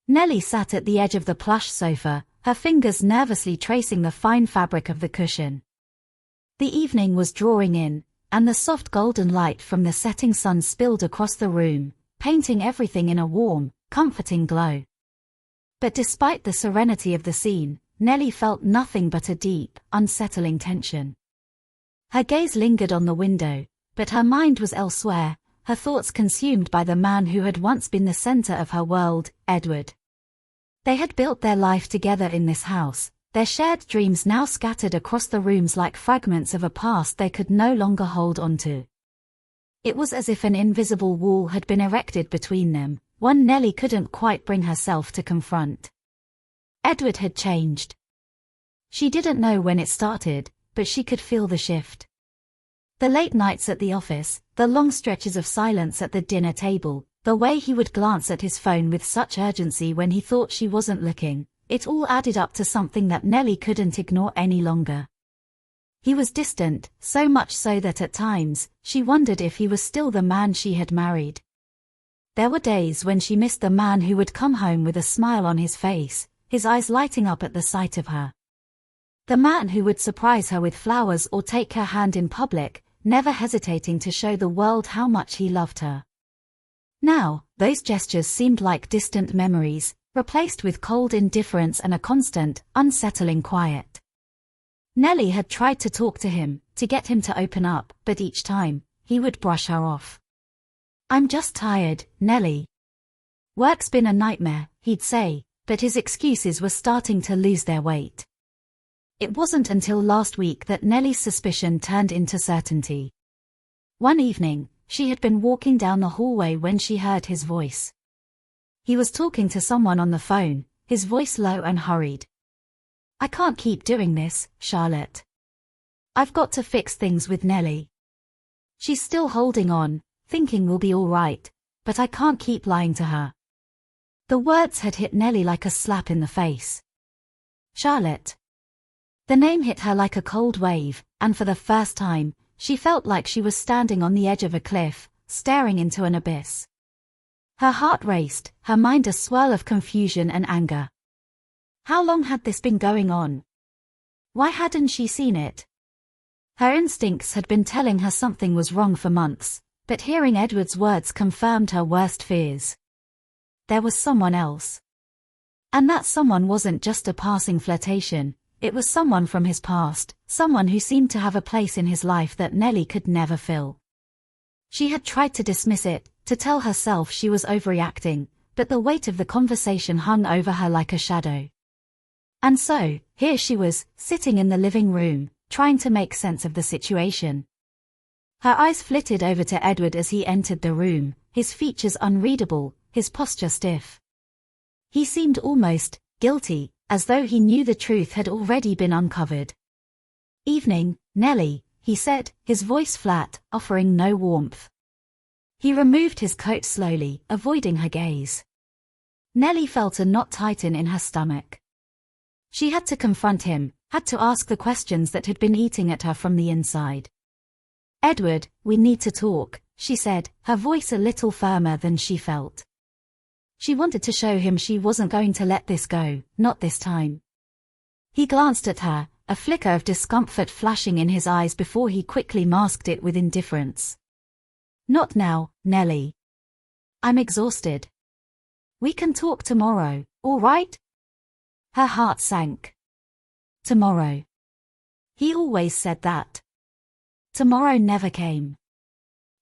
Nellie sat at the edge of the plush sofa, her fingers nervously tracing the fine fabric of the cushion. The evening was drawing in, and the soft golden light from the setting sun spilled across the room, painting everything in a warm, comforting glow. But despite the serenity of the scene, Nellie felt nothing but a deep, unsettling tension. Her gaze lingered on the window, but her mind was elsewhere, her thoughts consumed by the man who had once been the center of her world, Edward. They had built their life together in this house, their shared dreams now scattered across the rooms like fragments of a past they could no longer hold onto. It was as if an invisible wall had been erected between them, one Nellie couldn't quite bring herself to confront. Edward had changed. She didn't know when it started, but she could feel the shift. The late nights at the office, the long stretches of silence at the dinner table, the way he would glance at his phone with such urgency when he thought she wasn't looking, it all added up to something that Nellie couldn't ignore any longer. He was distant, so much so that at times, she wondered if he was still the man she had married. There were days when she missed the man who would come home with a smile on his face, his eyes lighting up at the sight of her. The man who would surprise her with flowers or take her hand in public, never hesitating to show the world how much he loved her. Now, those gestures seemed like distant memories, replaced with cold indifference and a constant, unsettling quiet. Nellie had tried to talk to him, to get him to open up, but each time, he would brush her off. "I'm just tired, Nellie. Work's been a nightmare," he'd say, but his excuses were starting to lose their weight. It wasn't until last week that Nellie's suspicion turned into certainty. One evening, she had been walking down the hallway when she heard his voice. He was talking to someone on the phone, his voice low and hurried. "I can't keep doing this, Charlotte. I've got to fix things with Nellie. She's still holding on, thinking we'll be all right, but I can't keep lying to her." The words had hit Nellie like a slap in the face. Charlotte. The name hit her like a cold wave, and for the first time, she felt like she was standing on the edge of a cliff, staring into an abyss. Her heart raced, her mind a swirl of confusion and anger. How long had this been going on? Why hadn't she seen it? Her instincts had been telling her something was wrong for months, but hearing Edward's words confirmed her worst fears. There was someone else. And that someone wasn't just a passing flirtation. It was someone from his past, someone who seemed to have a place in his life that Nellie could never fill. She had tried to dismiss it, to tell herself she was overreacting, but the weight of the conversation hung over her like a shadow. And so, here she was, sitting in the living room, trying to make sense of the situation. Her eyes flitted over to Edward as he entered the room, his features unreadable, his posture stiff. He seemed almost guilty, as though he knew the truth had already been uncovered. "Evening, Nellie," he said, his voice flat, offering no warmth. He removed his coat slowly, avoiding her gaze. Nellie felt a knot tighten in her stomach. She had to confront him, had to ask the questions that had been eating at her from the inside. "Edward, we need to talk," she said, her voice a little firmer than she felt. She wanted to show him she wasn't going to let this go, not this time. He glanced at her, a flicker of discomfort flashing in his eyes before he quickly masked it with indifference. "Not now, Nellie. I'm exhausted. We can talk tomorrow, all right?" Her heart sank. Tomorrow. He always said that. Tomorrow never came.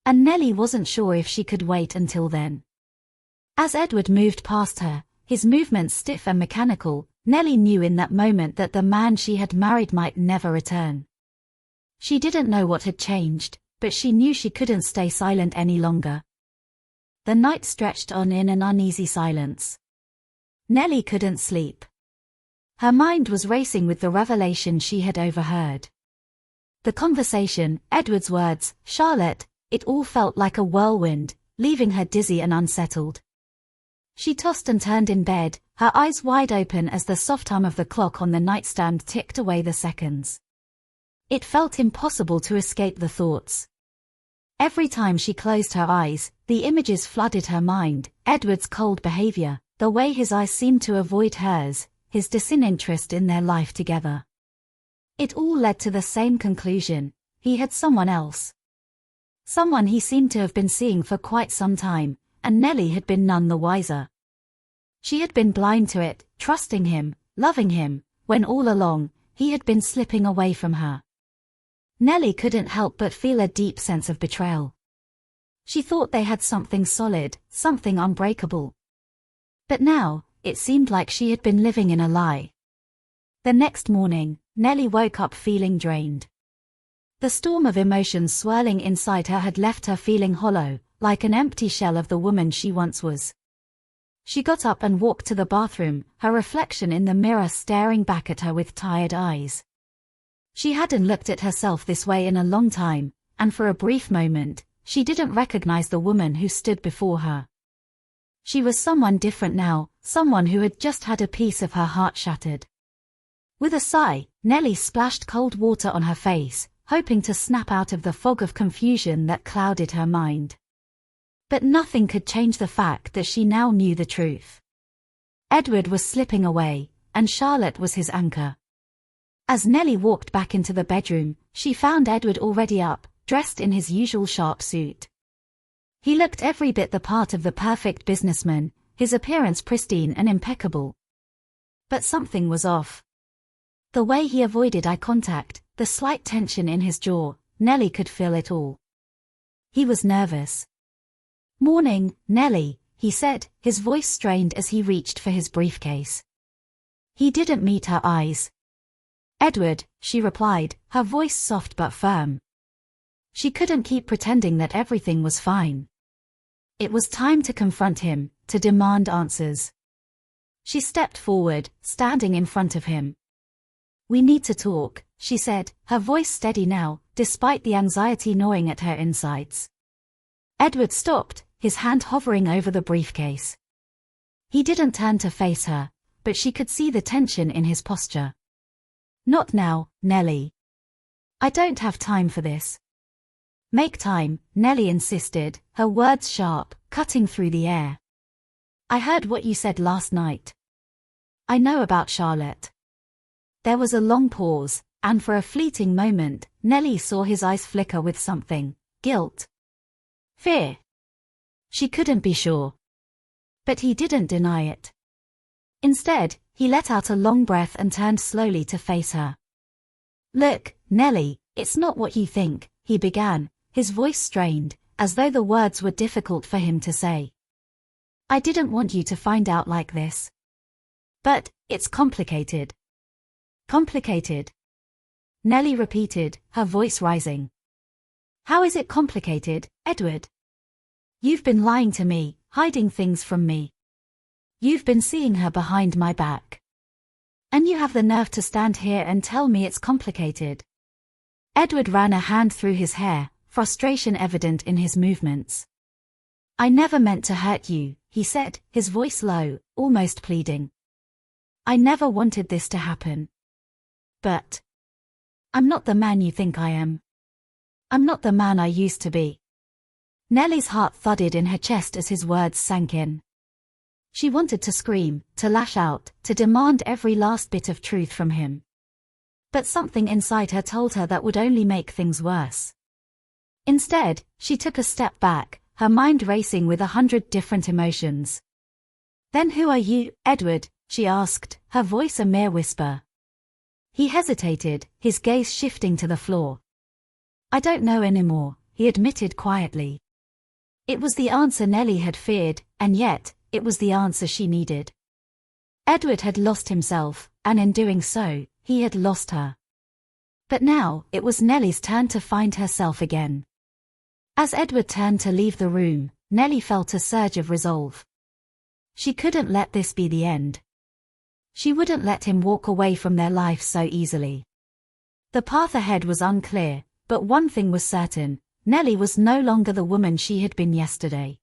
And Nellie wasn't sure if she could wait until then. As Edward moved past her, his movements stiff and mechanical, Nellie knew in that moment that the man she had married might never return. She didn't know what had changed, but she knew she couldn't stay silent any longer. The night stretched on in an uneasy silence. Nellie couldn't sleep. Her mind was racing with the revelation she had overheard. The conversation, Edward's words, Charlotte, it all felt like a whirlwind, leaving her dizzy and unsettled. She tossed and turned in bed, her eyes wide open as the soft hum of the clock on the nightstand ticked away the seconds. It felt impossible to escape the thoughts. Every time she closed her eyes, the images flooded her mind, Edward's cold behavior, the way his eyes seemed to avoid hers, his disinterest in their life together. It all led to the same conclusion: he had someone else. Someone he seemed to have been seeing for quite some time, and Nellie had been none the wiser. She had been blind to it, trusting him, loving him, when all along, he had been slipping away from her. Nellie couldn't help but feel a deep sense of betrayal. She thought they had something solid, something unbreakable. But now, it seemed like she had been living in a lie. The next morning, Nellie woke up feeling drained. The storm of emotions swirling inside her had left her feeling hollow, like an empty shell of the woman she once was. She got up and walked to the bathroom, her reflection in the mirror staring back at her with tired eyes. She hadn't looked at herself this way in a long time, and for a brief moment, she didn't recognize the woman who stood before her. She was someone different now, someone who had just had a piece of her heart shattered. With a sigh, Nellie splashed cold water on her face, hoping to snap out of the fog of confusion that clouded her mind. But nothing could change the fact that she now knew the truth. Edward was slipping away, and Charlotte was his anchor. As Nellie walked back into the bedroom, she found Edward already up, dressed in his usual sharp suit. He looked every bit the part of the perfect businessman, his appearance pristine and impeccable. But something was off. The way he avoided eye contact, the slight tension in his jaw, Nellie could feel it all. He was nervous. "Morning, Nellie," he said, his voice strained as he reached for his briefcase. He didn't meet her eyes. "Edward," she replied, her voice soft but firm. She couldn't keep pretending that everything was fine. It was time to confront him, to demand answers. She stepped forward, standing in front of him. "We need to talk," she said, her voice steady now, despite the anxiety gnawing at her insides. Edward stopped, his hand hovering over the briefcase. He didn't turn to face her, but she could see the tension in his posture. "Not now, Nellie. I don't have time for this." "Make time," Nellie insisted, her words sharp, cutting through the air. "I heard what you said last night. I know about Charlotte." There was a long pause, and for a fleeting moment, Nellie saw his eyes flicker with something: guilt, fear. She couldn't be sure. But he didn't deny it. Instead, he let out a long breath and turned slowly to face her. "Look, Nellie, it's not what you think," he began, his voice strained, as though the words were difficult for him to say. "I didn't want you to find out like this. But, it's complicated." "Complicated?" Nellie repeated, her voice rising. "How is it complicated, Edward? You've been lying to me, hiding things from me. You've been seeing her behind my back. And you have the nerve to stand here and tell me it's complicated." Edward ran a hand through his hair, frustration evident in his movements. "I never meant to hurt you," he said, his voice low, almost pleading. "I never wanted this to happen. But I'm not the man you think I am. I'm not the man I used to be." Nellie's heart thudded in her chest as his words sank in. She wanted to scream, to lash out, to demand every last bit of truth from him. But something inside her told her that would only make things worse. Instead, she took a step back, her mind racing with 100 different emotions. "Then who are you, Edward?" she asked, her voice a mere whisper. He hesitated, his gaze shifting to the floor. "I don't know anymore," he admitted quietly. It was the answer Nellie had feared, and yet, it was the answer she needed. Edward had lost himself, and in doing so, he had lost her. But now, it was Nellie's turn to find herself again. As Edward turned to leave the room, Nellie felt a surge of resolve. She couldn't let this be the end. She wouldn't let him walk away from their life so easily. The path ahead was unclear, but one thing was certain: Nellie was no longer the woman she had been yesterday.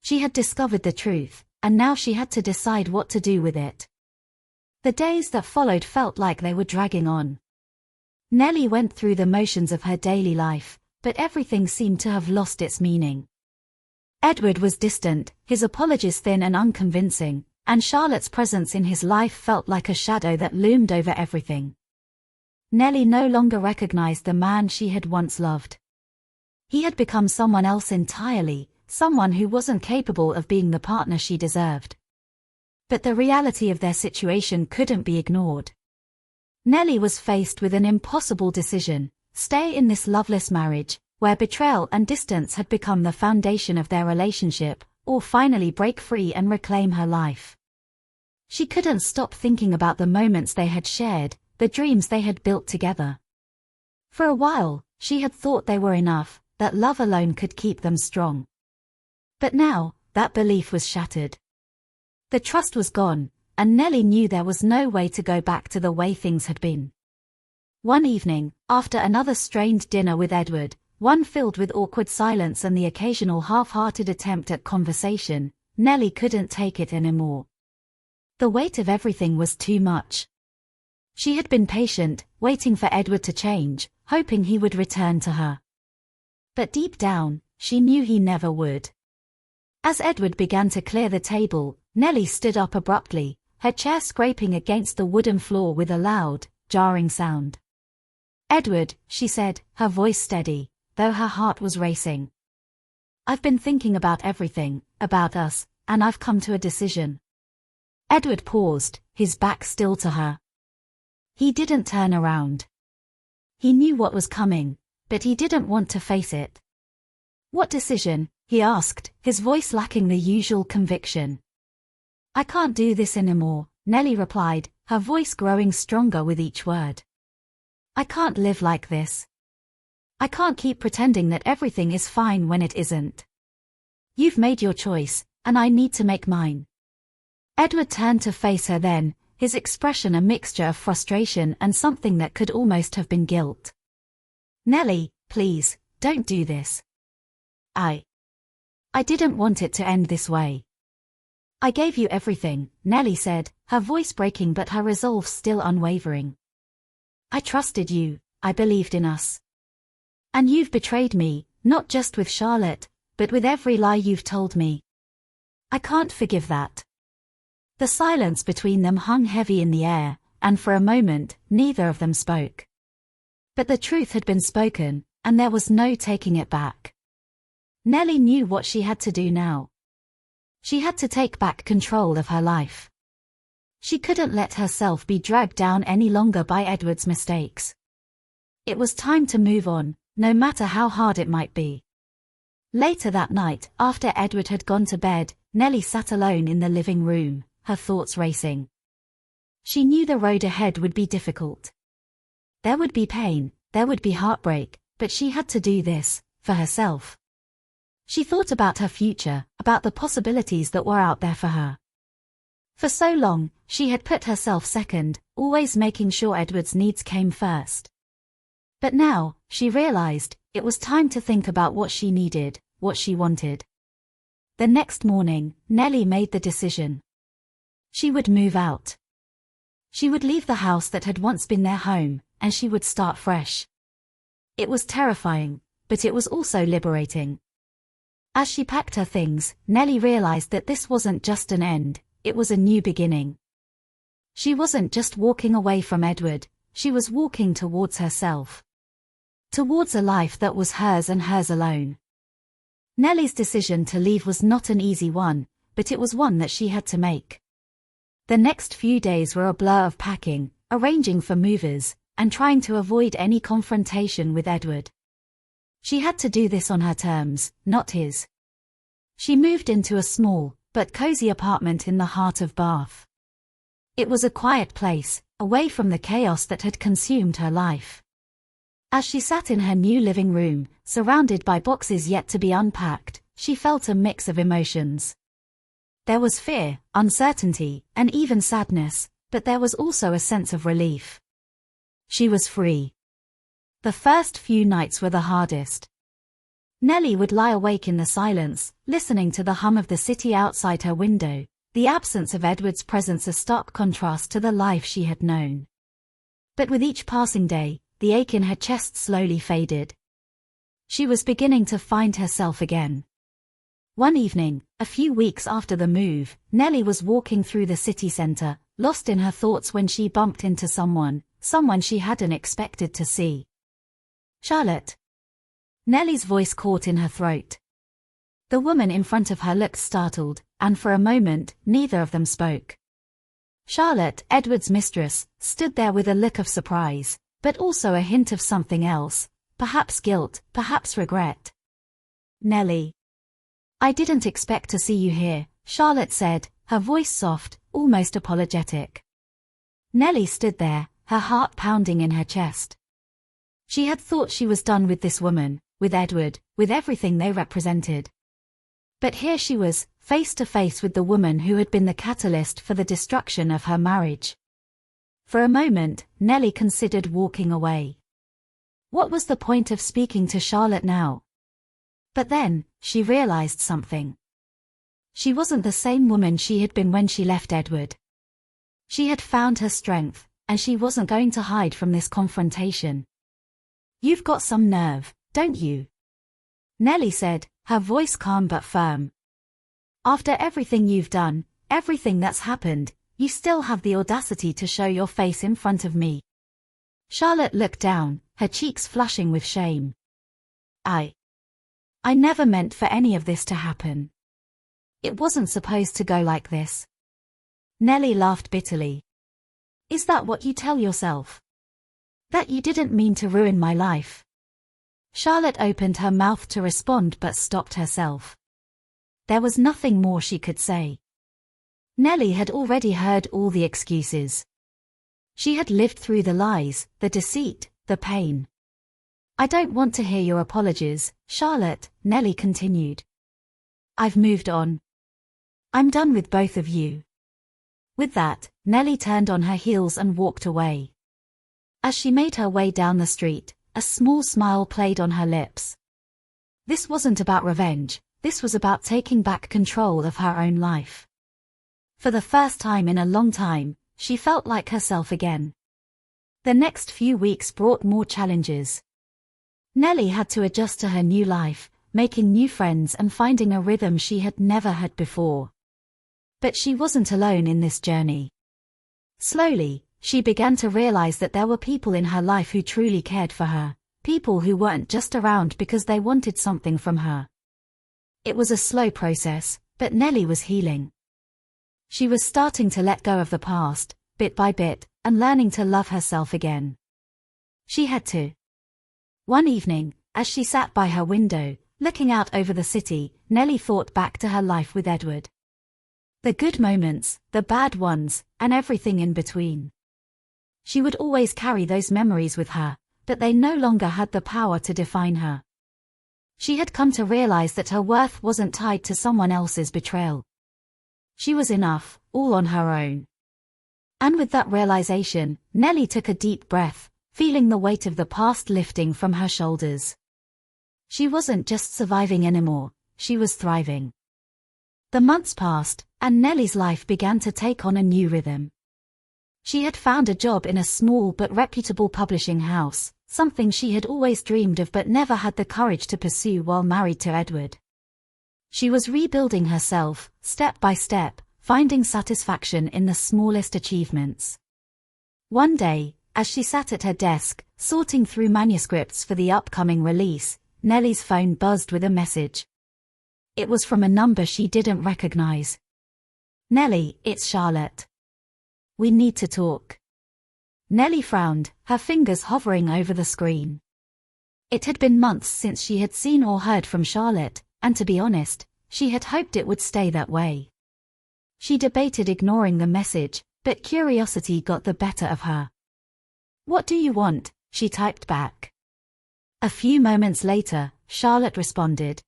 She had discovered the truth, and now she had to decide what to do with it. The days that followed felt like they were dragging on. Nellie went through the motions of her daily life, but everything seemed to have lost its meaning. Edward was distant, his apologies thin and unconvincing, and Charlotte's presence in his life felt like a shadow that loomed over everything. Nellie no longer recognized the man she had once loved. He had become someone else entirely, someone who wasn't capable of being the partner she deserved. But the reality of their situation couldn't be ignored. Nellie was faced with an impossible decision: stay in this loveless marriage, where betrayal and distance had become the foundation of their relationship, or finally break free and reclaim her life. She couldn't stop thinking about the moments they had shared, the dreams they had built together. For a while, she had thought they were enough, that love alone could keep them strong. But now, that belief was shattered. The trust was gone, and Nellie knew there was no way to go back to the way things had been. One evening, after another strained dinner with Edward, one filled with awkward silence and the occasional half-hearted attempt at conversation, Nellie couldn't take it anymore. The weight of everything was too much. She had been patient, waiting for Edward to change, hoping he would return to her. But deep down, she knew he never would. As Edward began to clear the table, Nellie stood up abruptly, her chair scraping against the wooden floor with a loud, jarring sound. "Edward," she said, her voice steady, though her heart was racing. "I've been thinking about everything, about us, and I've come to a decision." Edward paused, his back still to her. He didn't turn around. He knew what was coming, but he didn't want to face it. "What decision?" he asked, his voice lacking the usual conviction. "I can't do this anymore," Nellie replied, her voice growing stronger with each word. "I can't live like this. I can't keep pretending that everything is fine when it isn't. You've made your choice, and I need to make mine." Edward turned to face her then, his expression a mixture of frustration and something that could almost have been guilt. "Nellie, please, don't do this. I didn't want it to end this way. I gave you everything," Nellie said, her voice breaking but her resolve still unwavering. "I trusted you, I believed in us. And you've betrayed me, not just with Charlotte, but with every lie you've told me. I can't forgive that." The silence between them hung heavy in the air, and for a moment, neither of them spoke. But the truth had been spoken, and there was no taking it back. Nellie knew what she had to do now. She had to take back control of her life. She couldn't let herself be dragged down any longer by Edward's mistakes. It was time to move on, no matter how hard it might be. Later that night, after Edward had gone to bed, Nellie sat alone in the living room, her thoughts racing. She knew the road ahead would be difficult. There would be pain, there would be heartbreak, but she had to do this, for herself. She thought about her future, about the possibilities that were out there for her. For so long, she had put herself second, always making sure Edward's needs came first. But now, she realized, it was time to think about what she needed, what she wanted. The next morning, Nellie made the decision. She would move out. She would leave the house that had once been their home, and she would start fresh. It was terrifying, but it was also liberating. As she packed her things, Nellie realized that this wasn't just an end, it was a new beginning. She wasn't just walking away from Edward, she was walking towards herself. Towards a life that was hers and hers alone. Nellie's decision to leave was not an easy one, but it was one that she had to make. The next few days were a blur of packing, arranging for movers, and trying to avoid any confrontation with Edward. She had to do this on her terms, not his. She moved into a small, but cozy apartment in the heart of Bath. It was a quiet place, away from the chaos that had consumed her life. As she sat in her new living room, surrounded by boxes yet to be unpacked, she felt a mix of emotions. There was fear, uncertainty, and even sadness, but there was also a sense of relief. She was free. The first few nights were the hardest. Nellie would lie awake in the silence, listening to the hum of the city outside her window, the absence of Edward's presence a stark contrast to the life she had known. But with each passing day, the ache in her chest slowly faded. She was beginning to find herself again. One evening, a few weeks after the move, Nellie was walking through the city center, lost in her thoughts when she bumped into someone she hadn't expected to see. "Charlotte." Nellie's voice caught in her throat. The woman in front of her looked startled, and for a moment, neither of them spoke. Charlotte, Edward's mistress, stood there with a look of surprise, but also a hint of something else, perhaps guilt, perhaps regret. "Nellie. I didn't expect to see you here," Charlotte said, her voice soft, almost apologetic. Nellie stood there, her heart pounding in her chest. She had thought she was done with this woman, with Edward, with everything they represented. But here she was, face to face with the woman who had been the catalyst for the destruction of her marriage. For a moment, Nellie considered walking away. What was the point of speaking to Charlotte now? But then, she realized something. She wasn't the same woman she had been when she left Edward. She had found her strength, and she wasn't going to hide from this confrontation. "You've got some nerve, don't you?" Nellie said, her voice calm but firm. "After everything you've done, everything that's happened, you still have the audacity to show your face in front of me." Charlotte looked down, her cheeks flushing with shame. I never meant for any of this to happen. It wasn't supposed to go like this." Nellie laughed bitterly. "Is that what you tell yourself? That you didn't mean to ruin my life?" Charlotte opened her mouth to respond but stopped herself. There was nothing more she could say. Nellie had already heard all the excuses. She had lived through the lies, the deceit, the pain. "I don't want to hear your apologies, Charlotte," Nellie continued. "I've moved on. I'm done with both of you." With that, Nellie turned on her heels and walked away. As she made her way down the street, a small smile played on her lips. This wasn't about revenge, this was about taking back control of her own life. For the first time in a long time, she felt like herself again. The next few weeks brought more challenges. Nellie had to adjust to her new life, making new friends and finding a rhythm she had never had before. But she wasn't alone in this journey. Slowly, she began to realize that there were people in her life who truly cared for her, people who weren't just around because they wanted something from her. It was a slow process, but Nellie was healing. She was starting to let go of the past, bit by bit, and learning to love herself again. She had to. One evening, as she sat by her window, looking out over the city, Nellie thought back to her life with Edward. The good moments, the bad ones, and everything in between. She would always carry those memories with her, but they no longer had the power to define her. She had come to realize that her worth wasn't tied to someone else's betrayal. She was enough, all on her own. And with that realization, Nellie took a deep breath, feeling the weight of the past lifting from her shoulders. She wasn't just surviving anymore, she was thriving. The months passed, and Nellie's life began to take on a new rhythm. She had found a job in a small but reputable publishing house, something she had always dreamed of but never had the courage to pursue while married to Edward. She was rebuilding herself, step by step, finding satisfaction in the smallest achievements. One day, as she sat at her desk, sorting through manuscripts for the upcoming release, Nellie's phone buzzed with a message. It was from a number she didn't recognize. "Nellie, it's Charlotte. We need to talk." Nellie frowned, her fingers hovering over the screen. It had been months since she had seen or heard from Charlotte, and to be honest, she had hoped it would stay that way. She debated ignoring the message, but curiosity got the better of her. "What do you want?" she typed back. A few moments later, Charlotte responded.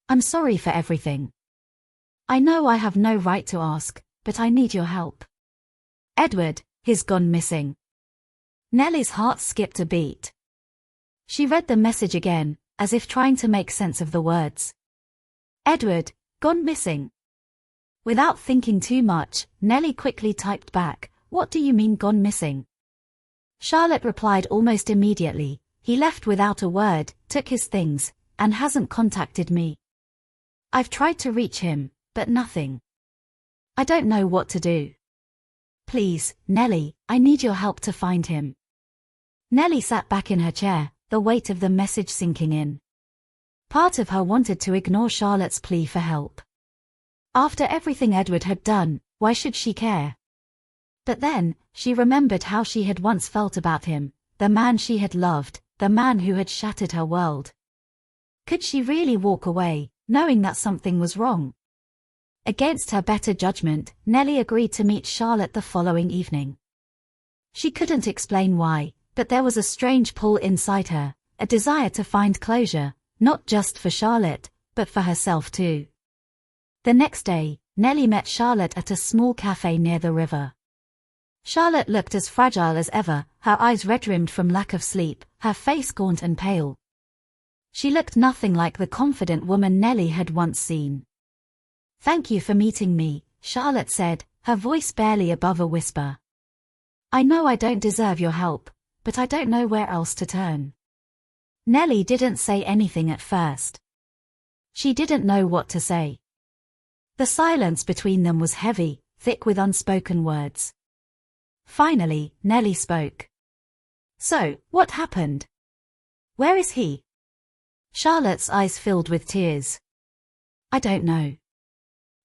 "I'm sorry for everything. I know I have no right to ask, but I need your help. Edward, he's gone missing." Nellie's heart skipped a beat. She read the message again, as if trying to make sense of the words. "Edward, gone missing." Without thinking too much, Nellie quickly typed back, "What do you mean gone missing?" Charlotte replied almost immediately, "He left without a word, took his things, and hasn't contacted me." I've tried to reach him, but nothing. I don't know what to do. Please, Nellie, I need your help to find him. Nellie sat back in her chair, the weight of the message sinking in. Part of her wanted to ignore Charlotte's plea for help. After everything Edward had done, why should she care? But then, she remembered how she had once felt about him, the man she had loved, the man who had shattered her world. Could she really walk away, knowing that something was wrong? Against her better judgment, Nellie agreed to meet Charlotte the following evening. She couldn't explain why, but there was a strange pull inside her, a desire to find closure, not just for Charlotte, but for herself too. The next day, Nellie met Charlotte at a small cafe near the river. Charlotte looked as fragile as ever, her eyes red-rimmed from lack of sleep, her face gaunt and pale. She looked nothing like the confident woman Nellie had once seen. "Thank you for meeting me," Charlotte said, her voice barely above a whisper. "I know I don't deserve your help, but I don't know where else to turn." Nellie didn't say anything at first. She didn't know what to say. The silence between them was heavy, thick with unspoken words. Finally, Nellie spoke. "So, what happened? Where is he?" Charlotte's eyes filled with tears. "I don't know.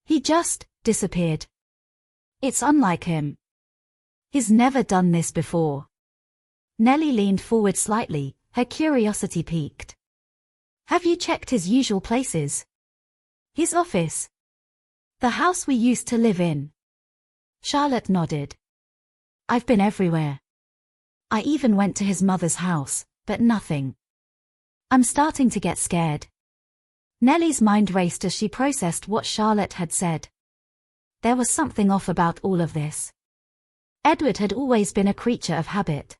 He just disappeared. It's unlike him. He's never done this before." Nellie leaned forward slightly, her curiosity piqued. "Have you checked his usual places? His office? The house we used to live in?" Charlotte nodded. "I've been everywhere. I even went to his mother's house, but nothing. I'm starting to get scared." Nellie's mind raced as she processed what Charlotte had said. There was something off about all of this. Edward had always been a creature of habit.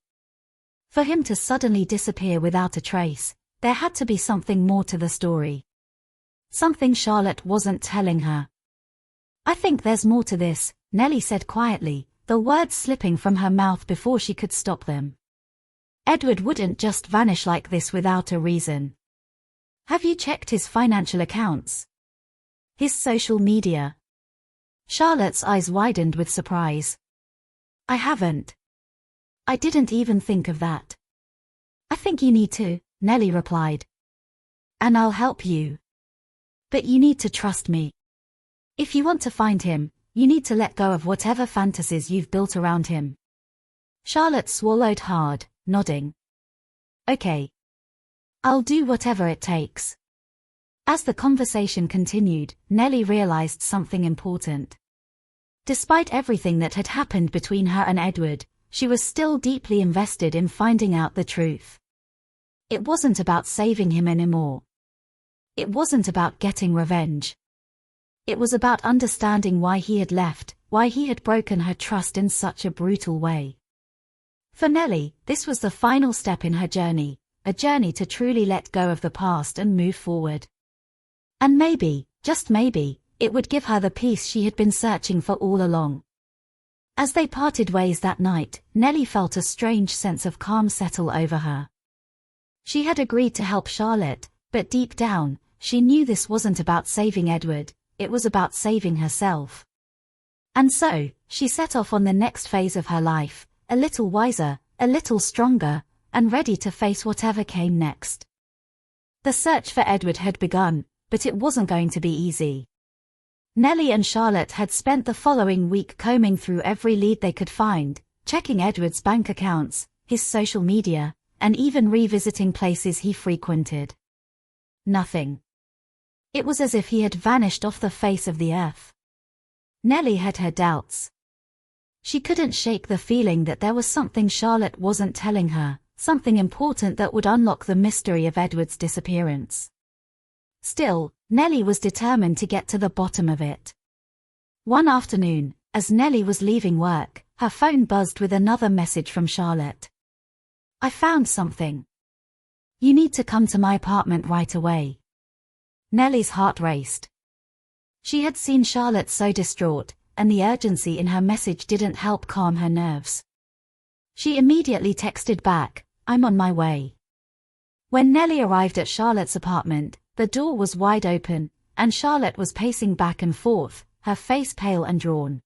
For him to suddenly disappear without a trace, there had to be something more to the story. Something Charlotte wasn't telling her. "I think there's more to this," Nellie said quietly, the words slipping from her mouth before she could stop them. "Edward wouldn't just vanish like this without a reason. Have you checked his financial accounts? His social media?" Charlotte's eyes widened with surprise. "I haven't. I didn't even think of that." "I think you need to," Nellie replied. "And I'll help you. But you need to trust me. If you want to find him, you need to let go of whatever fantasies you've built around him." Charlotte swallowed hard, nodding. "Okay. I'll do whatever it takes." As the conversation continued, Nellie realized something important. Despite everything that had happened between her and Edward, she was still deeply invested in finding out the truth. It wasn't about saving him anymore. It wasn't about getting revenge. It was about understanding why he had left, why he had broken her trust in such a brutal way. For Nellie, this was the final step in her journey, a journey to truly let go of the past and move forward. And maybe, just maybe, it would give her the peace she had been searching for all along. As they parted ways that night, Nellie felt a strange sense of calm settle over her. She had agreed to help Charlotte, but deep down, she knew this wasn't about saving Edward, it was about saving herself. And so, she set off on the next phase of her life, a little wiser, a little stronger, and ready to face whatever came next. The search for Edward had begun, but it wasn't going to be easy. Nellie and Charlotte had spent the following week combing through every lead they could find, checking Edward's bank accounts, his social media, and even revisiting places he frequented. Nothing. It was as if he had vanished off the face of the earth. Nellie had her doubts. She couldn't shake the feeling that there was something Charlotte wasn't telling her, something important that would unlock the mystery of Edward's disappearance. Still, Nellie was determined to get to the bottom of it. One afternoon, as Nellie was leaving work, her phone buzzed with another message from Charlotte. "I found something. You need to come to my apartment right away." Nellie's heart raced. She had seen Charlotte so distraught, and the urgency in her message didn't help calm her nerves. She immediately texted back, "I'm on my way." When Nellie arrived at Charlotte's apartment, the door was wide open, and Charlotte was pacing back and forth, her face pale and drawn.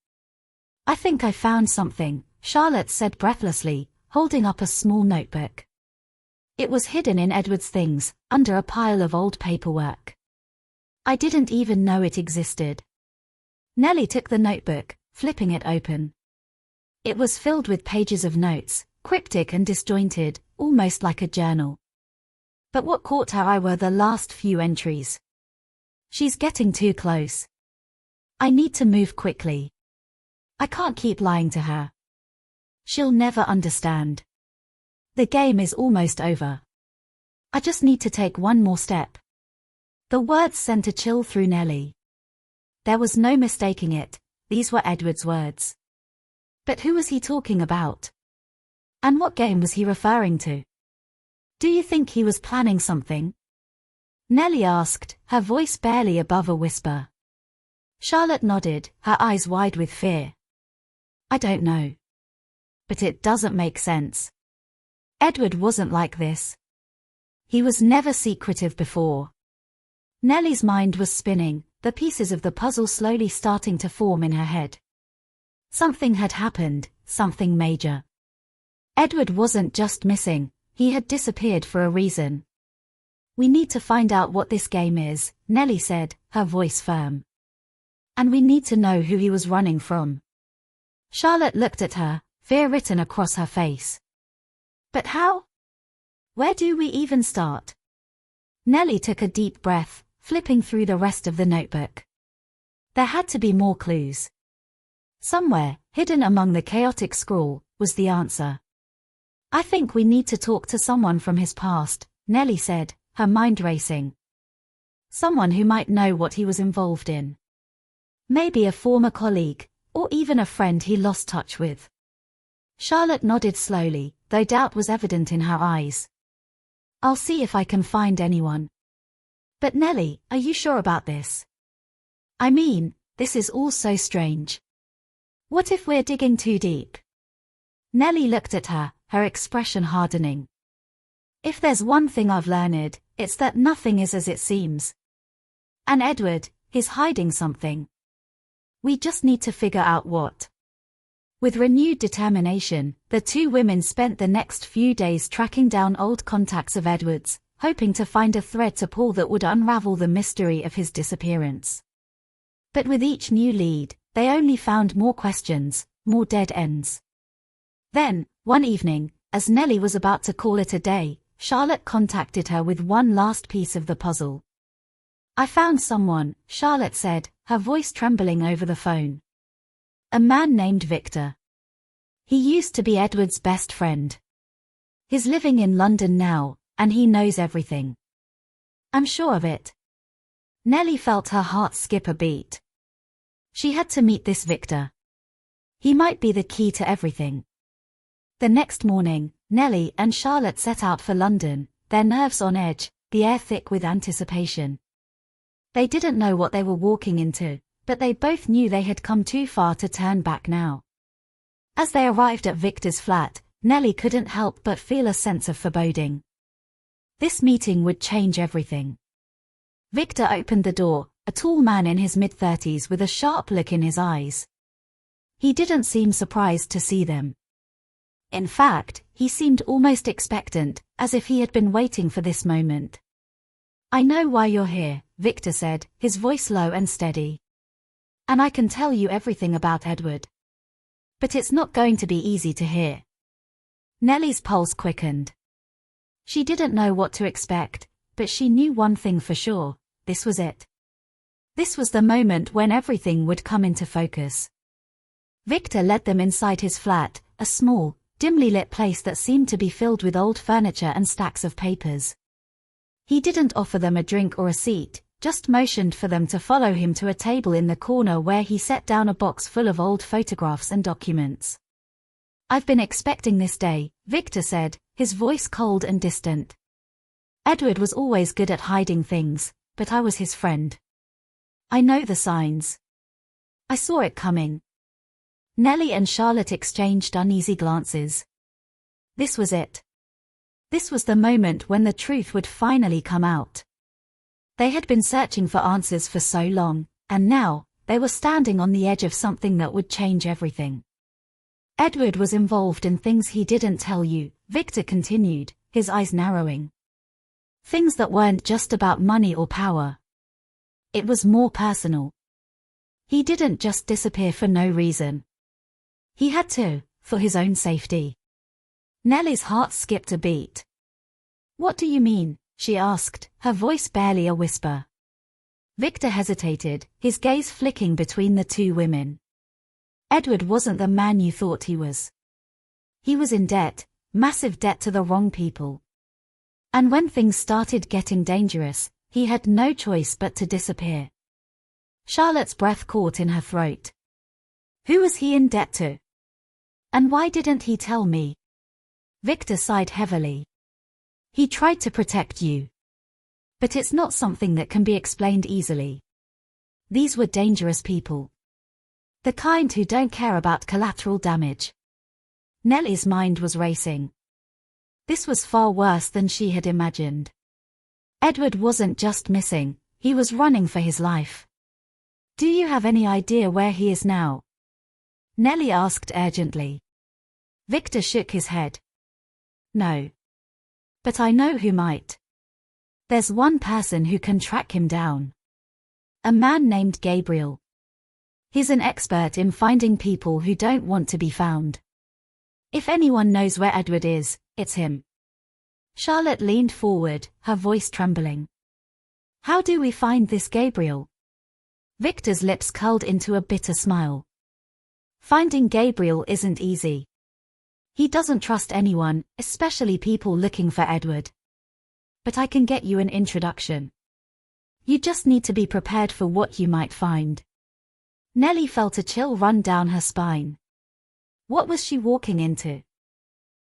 "I think I found something," Charlotte said breathlessly, holding up a small notebook. It was hidden in Edward's things, under a pile of old paperwork. "I didn't even know it existed." Nellie took the notebook, flipping it open. It was filled with pages of notes, cryptic and disjointed, almost like a journal. But what caught her eye were the last few entries. "She's getting too close. I need to move quickly. I can't keep lying to her. She'll never understand. The game is almost over. I just need to take one more step." The words sent a chill through Nellie. There was no mistaking it, these were Edward's words. But who was he talking about? And what game was he referring to? "Do you think he was planning something?" Nellie asked, her voice barely above a whisper. Charlotte nodded, her eyes wide with fear. "I don't know. But it doesn't make sense. Edward wasn't like this. He was never secretive before." Nellie's mind was spinning, the pieces of the puzzle slowly starting to form in her head. Something had happened, something major. Edward wasn't just missing, he had disappeared for a reason. "We need to find out what this game is," Nellie said, her voice firm. "And we need to know who he was running from." Charlotte looked at her, fear written across her face. "But how? Where do we even start?" Nellie took a deep breath, flipping through the rest of the notebook. There had to be more clues. Somewhere, hidden among the chaotic scrawl, was the answer. "I think we need to talk to someone from his past," Nellie said, her mind racing. "Someone who might know what he was involved in. Maybe a former colleague, or even a friend he lost touch with." Charlotte nodded slowly, though doubt was evident in her eyes. "I'll see if I can find anyone." "But Nellie, are you sure about this? I mean, this is all so strange. What if we're digging too deep?" Nellie looked at her, her expression hardening. "If there's one thing I've learned, it's that nothing is as it seems. And Edward, he's hiding something. We just need to figure out what." With renewed determination, the two women spent the next few days tracking down old contacts of Edward's, hoping to find a thread to pull that would unravel the mystery of his disappearance. But with each new lead, they only found more questions, more dead ends. Then, one evening, as Nellie was about to call it a day, Charlotte contacted her with one last piece of the puzzle. "I found someone," Charlotte said, her voice trembling over the phone. "A man named Victor. He used to be Edward's best friend. He's living in London now, and he knows everything. I'm sure of it." Nellie felt her heart skip a beat. She had to meet this Victor. He might be the key to everything. The next morning, Nellie and Charlotte set out for London, their nerves on edge, the air thick with anticipation. They didn't know what they were walking into, but they both knew they had come too far to turn back now. As they arrived at Victor's flat, Nellie couldn't help but feel a sense of foreboding. This meeting would change everything. Victor opened the door, a tall man in his mid-30s with a sharp look in his eyes. He didn't seem surprised to see them. In fact, he seemed almost expectant, as if he had been waiting for this moment. "I know why you're here," Victor said, his voice low and steady. "And I can tell you everything about Edward. But it's not going to be easy to hear." Nellie's pulse quickened. She didn't know what to expect, but she knew one thing for sure: this was it. This was the moment when everything would come into focus. Victor led them inside his flat, a small, dimly lit place that seemed to be filled with old furniture and stacks of papers. He didn't offer them a drink or a seat, just motioned for them to follow him to a table in the corner where he set down a box full of old photographs and documents. "I've been expecting this day," Victor said, his voice cold and distant. "Edward was always good at hiding things, but I was his friend. I know the signs. I saw it coming." Nellie and Charlotte exchanged uneasy glances. This was it. This was the moment when the truth would finally come out. They had been searching for answers for so long, and now, they were standing on the edge of something that would change everything. Edward was involved in things he didn't tell you, Victor continued, his eyes narrowing. Things that weren't just about money or power. It was more personal. He didn't just disappear for no reason. He had to, for his own safety. Nellie's heart skipped a beat. What do you mean? She asked, her voice barely a whisper. Victor hesitated, his gaze flicking between the two women. Edward wasn't the man you thought he was. He was in debt, massive debt to the wrong people. And when things started getting dangerous, he had no choice but to disappear. Charlotte's breath caught in her throat. Who was he in debt to? And why didn't he tell me? Victor sighed heavily. He tried to protect you. But it's not something that can be explained easily. These were dangerous people. The kind who don't care about collateral damage. Nellie's mind was racing. This was far worse than she had imagined. Edward wasn't just missing, he was running for his life. Do you have any idea where he is now? Nellie asked urgently. Victor shook his head. No. But I know who might. There's one person who can track him down. A man named Gabriel. He's an expert in finding people who don't want to be found. If anyone knows where Edward is, it's him. Charlotte leaned forward, her voice trembling. How do we find this Gabriel? Victor's lips curled into a bitter smile. Finding Gabriel isn't easy. He doesn't trust anyone, especially people looking for Edward. But I can get you an introduction. You just need to be prepared for what you might find. Nellie felt a chill run down her spine. What was she walking into?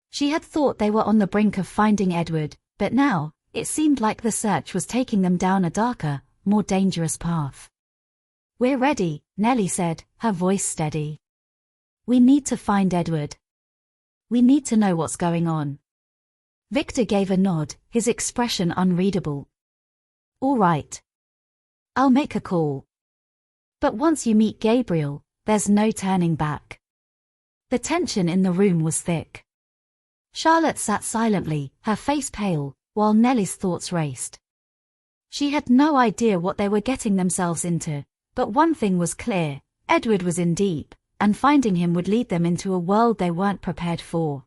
She had thought they were on the brink of finding Edward, but now, it seemed like the search was taking them down a darker, more dangerous path. We're ready, Nellie said, her voice steady. We need to find Edward. We need to know what's going on. Victor gave a nod, his expression unreadable. All right. I'll make a call. But once you meet Gabriel, there's no turning back. The tension in the room was thick. Charlotte sat silently, her face pale, while Nellie's thoughts raced. She had no idea what they were getting themselves into, but one thing was clear, Edward was in deep, and finding him would lead them into a world they weren't prepared for.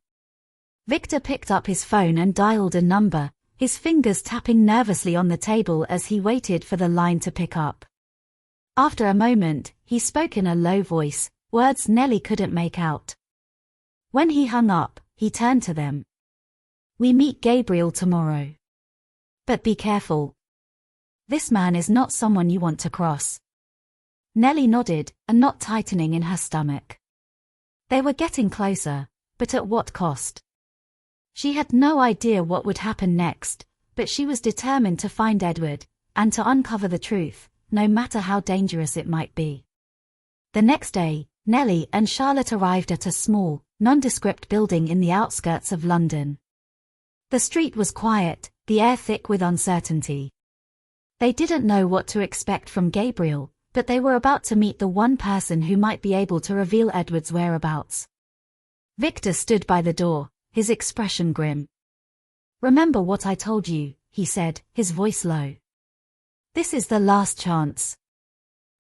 Victor picked up his phone and dialed a number, his fingers tapping nervously on the table as he waited for the line to pick up. After a moment, he spoke in a low voice, words Nellie couldn't make out. When he hung up, he turned to them. We meet Gabriel tomorrow. But be careful. This man is not someone you want to cross. Nellie nodded, a knot tightening in her stomach. They were getting closer, but at what cost? She had no idea what would happen next, but she was determined to find Edward, and to uncover the truth, no matter how dangerous it might be. The next day, Nellie and Charlotte arrived at a small, nondescript building in the outskirts of London. The street was quiet, the air thick with uncertainty. They didn't know what to expect from Gabriel, but they were about to meet the one person who might be able to reveal Edward's whereabouts. Victor stood by the door, his expression grim. Remember what I told you, he said, his voice low. This is the last chance.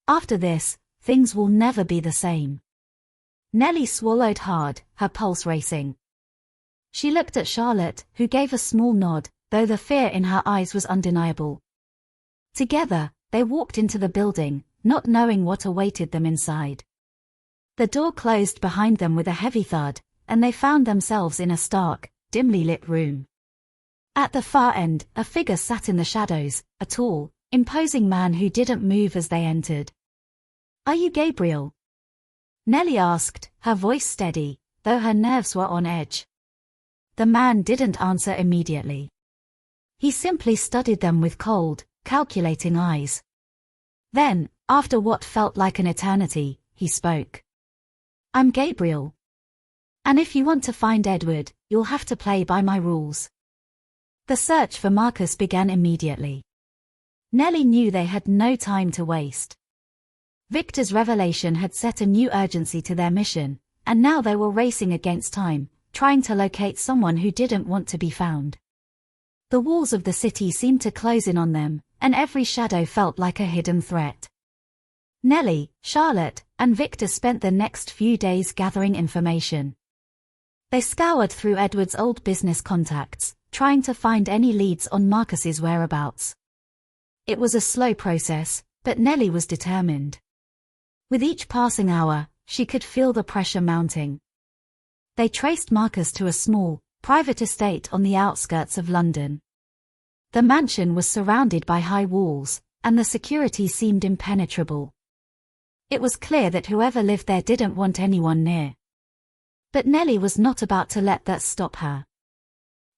After this, things will never be the same. Nellie swallowed hard, her pulse racing. She looked at Charlotte, who gave a small nod, though the fear in her eyes was undeniable. Together, they walked into the building, not knowing what awaited them inside. The door closed behind them with a heavy thud, and they found themselves in a stark, dimly lit room. At the far end, a figure sat in the shadows, a tall, imposing man who didn't move as they entered. Are you Gabriel? Nellie asked, her voice steady, though her nerves were on edge. The man didn't answer immediately. He simply studied them with cold, calculating eyes. Then, after what felt like an eternity, he spoke. I'm Gabriel. And if you want to find Edward, you'll have to play by my rules. The search for Marcus began immediately. Nellie knew they had no time to waste. Victor's revelation had set a new urgency to their mission, and now they were racing against time, trying to locate someone who didn't want to be found. The walls of the city seemed to close in on them, and every shadow felt like a hidden threat. Nellie, Charlotte, and Victor spent the next few days gathering information. They scoured through Edward's old business contacts, trying to find any leads on Marcus's whereabouts. It was a slow process, but Nellie was determined. With each passing hour, she could feel the pressure mounting. They traced Marcus to a small, private estate on the outskirts of London. The mansion was surrounded by high walls, and the security seemed impenetrable. It was clear that whoever lived there didn't want anyone near. But Nellie was not about to let that stop her.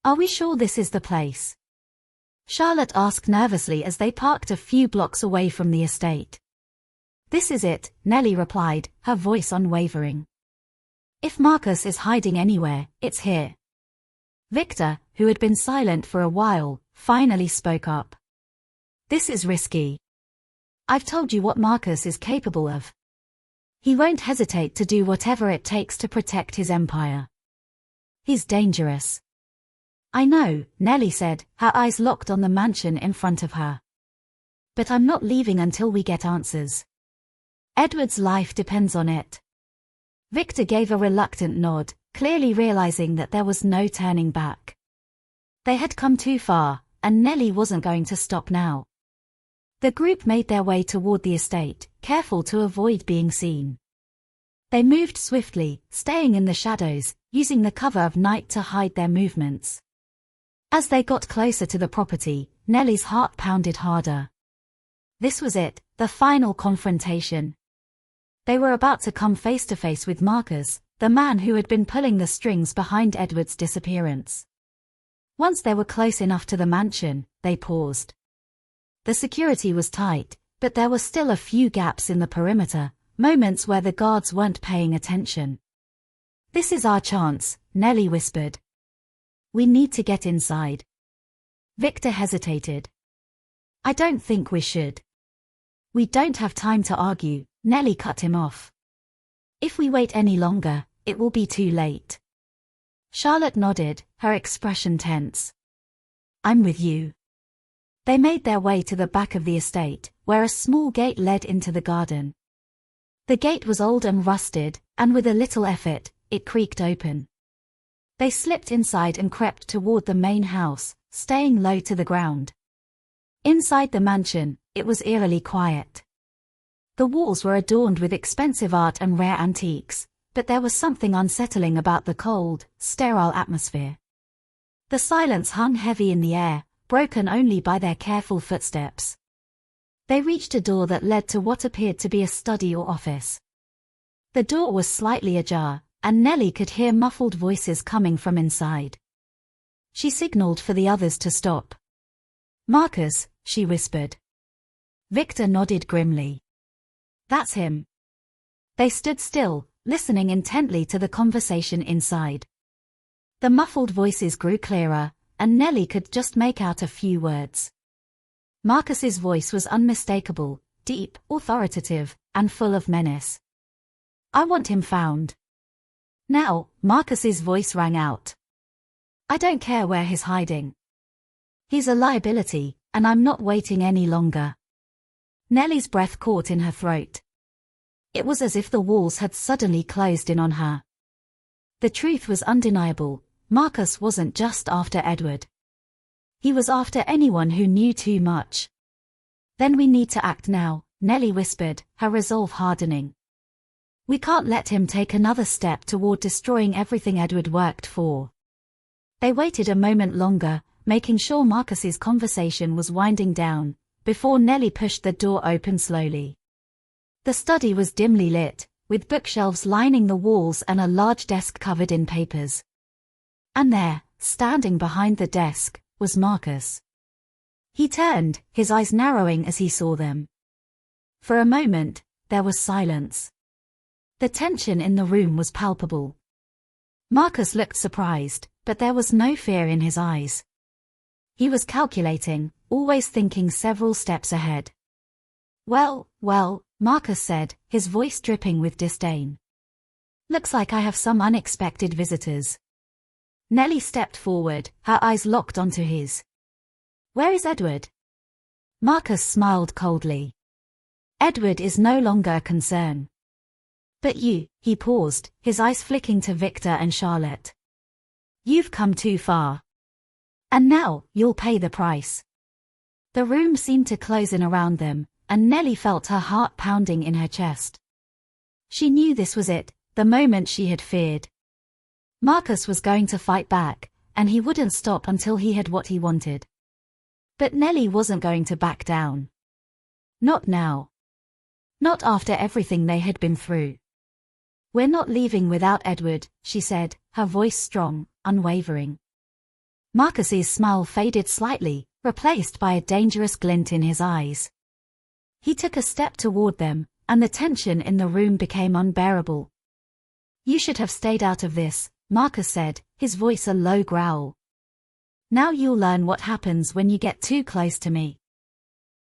"Are we sure this is the place?" Charlotte asked nervously as they parked a few blocks away from the estate. "This is it," Nellie replied, her voice unwavering. "If Marcus is hiding anywhere, it's here." Victor, who had been silent for a while, finally spoke up. "This is risky. I've told you what Marcus is capable of. He won't hesitate to do whatever it takes to protect his empire. He's dangerous." "I know," Nellie said, her eyes locked on the mansion in front of her. "But I'm not leaving until we get answers. Edward's life depends on it." Victor gave a reluctant nod, clearly realizing that there was no turning back. They had come too far, and Nellie wasn't going to stop now. The group made their way toward the estate, careful to avoid being seen. They moved swiftly, staying in the shadows, using the cover of night to hide their movements. As they got closer to the property, Nellie's heart pounded harder. This was it, the final confrontation. They were about to come face to face with Marcus, the man who had been pulling the strings behind Edward's disappearance. Once they were close enough to the mansion, they paused. The security was tight, but there were still a few gaps in the perimeter, moments where the guards weren't paying attention. "This is our chance," Nellie whispered. "We need to get inside." Victor hesitated. "I don't think we should." "We don't have time to argue," Nellie cut him off. "If we wait any longer, it will be too late." Charlotte nodded, her expression tense. "I'm with you." They made their way to the back of the estate, where a small gate led into the garden. The gate was old and rusted, and with a little effort, it creaked open. They slipped inside and crept toward the main house, staying low to the ground. Inside the mansion, it was eerily quiet. The walls were adorned with expensive art and rare antiques, but there was something unsettling about the cold, sterile atmosphere. The silence hung heavy in the air, broken only by their careful footsteps. They reached a door that led to what appeared to be a study or office. The door was slightly ajar, and Nellie could hear muffled voices coming from inside. She signaled for the others to stop. "Marcus," she whispered. Victor nodded grimly. "That's him." They stood still, listening intently to the conversation inside. The muffled voices grew clearer, and Nellie could just make out a few words. Marcus's voice was unmistakable, deep, authoritative, and full of menace. "I want him found." Now, Marcus's voice rang out. "I don't care where he's hiding. He's a liability, and I'm not waiting any longer." Nellie's breath caught in her throat. It was as if the walls had suddenly closed in on her. The truth was undeniable. Marcus wasn't just after Edward. He was after anyone who knew too much. "Then we need to act now," Nellie whispered, her resolve hardening. "We can't let him take another step toward destroying everything Edward worked for." They waited a moment longer, making sure Marcus's conversation was winding down, before Nellie pushed the door open slowly. The study was dimly lit, with bookshelves lining the walls and a large desk covered in papers. And there, standing behind the desk, was Marcus. He turned, his eyes narrowing as he saw them. For a moment, there was silence. The tension in the room was palpable. Marcus looked surprised, but there was no fear in his eyes. He was calculating, always thinking several steps ahead. Well, Marcus said, his voice dripping with disdain. Looks like I have some unexpected visitors. Nellie stepped forward, her eyes locked onto his. Where is Edward? Marcus smiled coldly. Edward is no longer a concern. But you, he paused, his eyes flicking to Victor and Charlotte. You've come too far. And now, you'll pay the price. The room seemed to close in around them, and Nellie felt her heart pounding in her chest. She knew this was it, the moment she had feared. Marcus was going to fight back, and he wouldn't stop until he had what he wanted. But Nellie wasn't going to back down. Not now. Not after everything they had been through. We're not leaving without Edward, she said, her voice strong, unwavering. Marcus's smile faded slightly, replaced by a dangerous glint in his eyes. He took a step toward them, and the tension in the room became unbearable. You should have stayed out of this, Marcus said, his voice a low growl. Now you'll learn what happens when you get too close to me.